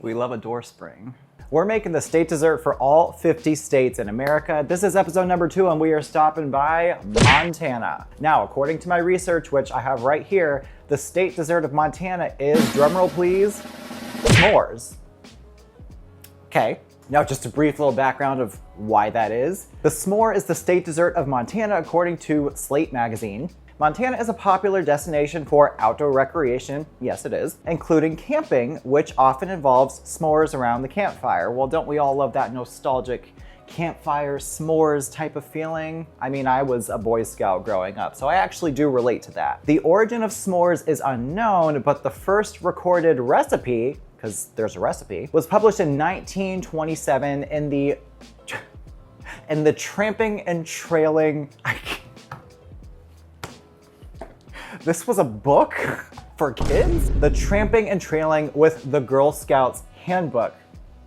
We love a door spring. We're making the state dessert for all 50 states in America. This is episode number 2 and we are stopping by Montana. Now, according to my research, which I have right here, the state dessert of Montana is, drumroll please, s'mores. Okay, now just a brief little background of why that is. The s'more is the state dessert of Montana according to Slate magazine. Montana is a popular destination for outdoor recreation, yes it is, including camping, which often involves s'mores around the campfire. Well, don't we all love that nostalgic campfire s'mores type of feeling? I mean, I was a Boy Scout growing up, so I actually do relate to that. The origin of s'mores is unknown, but the first recorded recipe, because there's a recipe, was published in 1927 in the Tramping and Trailing... This was a book for kids? The Tramping and Trailing with the Girl Scouts Handbook.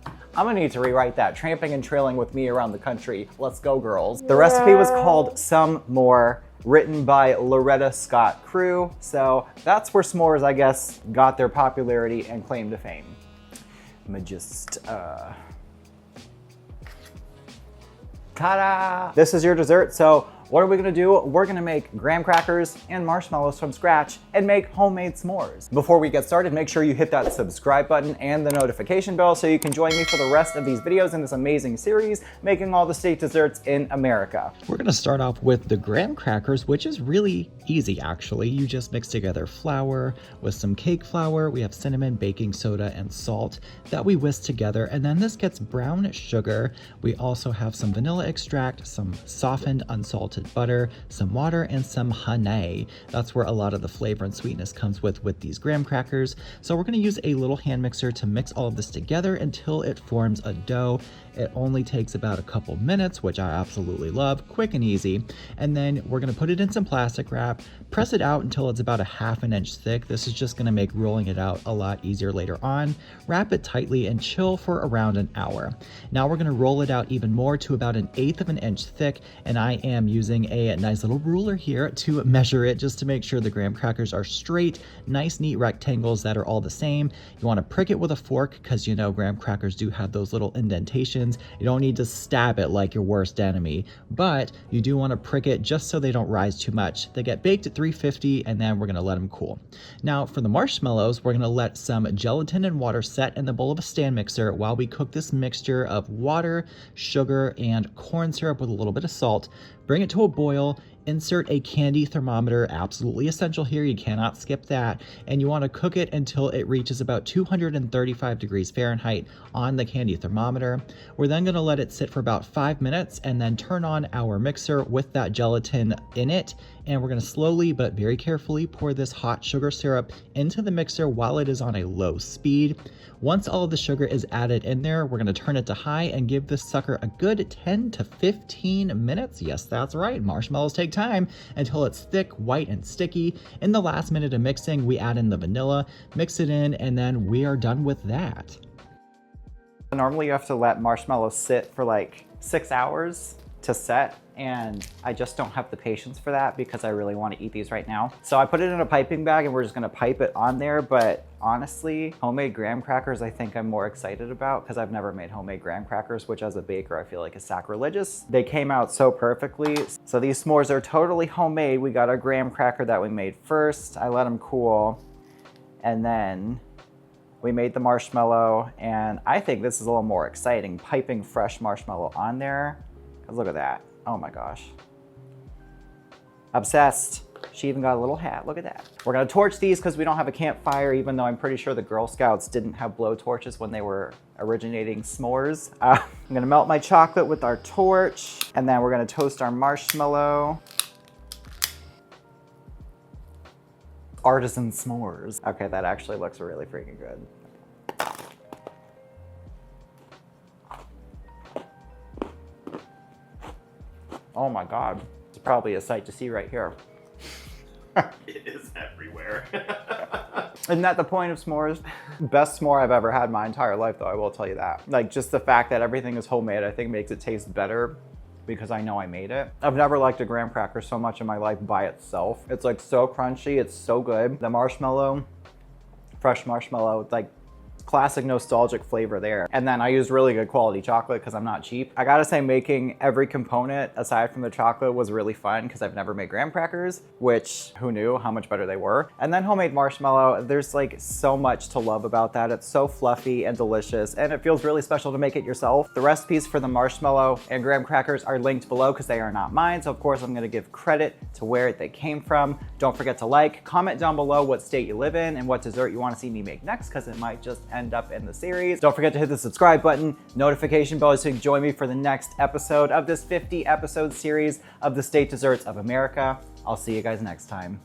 I'm gonna need to rewrite that. Tramping and Trailing with Me Around the Country. Let's go, girls. The recipe was called Some More, written by Loretta Scott Crew. So that's where s'mores, I guess, got their popularity and claim to fame. Ta-da! This is your dessert, so what are we gonna do? We're gonna make graham crackers and marshmallows from scratch and make homemade s'mores. Before we get started, make sure you hit that subscribe button and the notification bell so you can join me for the rest of these videos in this amazing series, making all the state desserts in America. We're gonna start off with the graham crackers, which is really easy actually. You just mix together flour with some cake flour. We have cinnamon, baking soda, and salt that we whisk together, and then this gets brown sugar. We also have some vanilla extract, some softened unsalted butter, some water, and some honey. That's where a lot of the flavor and sweetness comes with these graham crackers. So we're going to use a little hand mixer to mix all of this together until it forms a dough. It only takes about a couple minutes, which I absolutely love, quick and easy. And then we're gonna put it in some plastic wrap, press it out until it's about a ½ an inch thick. This is just gonna make rolling it out a lot easier later on. Wrap it tightly and chill for around an hour. Now we're gonna roll it out even more to about an 1/8 of an inch thick, and I am using a nice little ruler here to measure it just to make sure the graham crackers are straight, nice neat rectangles that are all the same. You wanna prick it with a fork because you know graham crackers do have those little indentations. You don't need to stab it like your worst enemy, but you do want to prick it just so they don't rise too much. They get baked at 350 and then we're going to let them cool. Now for the marshmallows, we're going to let some gelatin and water set in the bowl of a stand mixer while we cook this mixture of water, sugar, and corn syrup with a little bit of salt. Bring it to a boil. Insert a candy thermometer, absolutely essential here, you cannot skip that, and you want to cook it until it reaches about 235 degrees Fahrenheit on the candy thermometer. We're then going to let it sit for about 5 minutes and then turn on our mixer with that gelatin in it, and we're going to slowly but very carefully pour this hot sugar syrup into the mixer while it is on a low speed. Once all of the sugar is added in there, we're going to turn it to high and give this sucker a good 10 to 15 minutes. Yes, that's right, marshmallows take time, until it's thick, white, and sticky. In the last minute of mixing, we add in the vanilla, mix it in, and then we are done with that. Normally you have to let marshmallows sit for like 6 hours to set, and I just don't have the patience for that because I really want to eat these right now. So I put it in a piping bag and we're just gonna pipe it on there, but honestly, homemade graham crackers I think I'm more excited about because I've never made homemade graham crackers, which as a baker I feel like is sacrilegious. They came out so perfectly. So these s'mores are totally homemade. We got our graham cracker that we made first. I let them cool, and then we made the marshmallow, and I think this is a little more exciting, piping fresh marshmallow on there. Look at that. Oh my gosh. Obsessed. She even got a little hat. Look at that. We're gonna torch these because we don't have a campfire, even though I'm pretty sure the Girl Scouts didn't have blow torches when they were originating s'mores. I'm gonna melt my chocolate with our torch, and then we're gonna toast our marshmallow. Artisan s'mores. Okay, that actually looks really freaking good. Oh my God, it's probably a sight to see right here. It is everywhere. Isn't that the point of s'mores? Best s'more I've ever had my entire life though, I will tell you that. Like just the fact that everything is homemade, I think makes it taste better because I know I made it. I've never liked a graham cracker so much in my life by itself. It's like so crunchy, it's so good. The marshmallow, fresh marshmallow, like classic nostalgic flavor there. And then I used really good quality chocolate because I'm not cheap. I gotta say, making every component aside from the chocolate was really fun because I've never made graham crackers, which who knew how much better they were. And then homemade marshmallow, there's like so much to love about that. It's so fluffy and delicious, and it feels really special to make it yourself. The recipes for the marshmallow and graham crackers are linked below because they are not mine. So of course I'm gonna give credit to where they came from. Don't forget to like, comment down below what state you live in and what dessert you wanna see me make next, because it might just end up in the series. Don't forget to hit the subscribe button, notification bell so you can join me for the next episode of this 50 episode series of the State Desserts of America. I'll see you guys next time.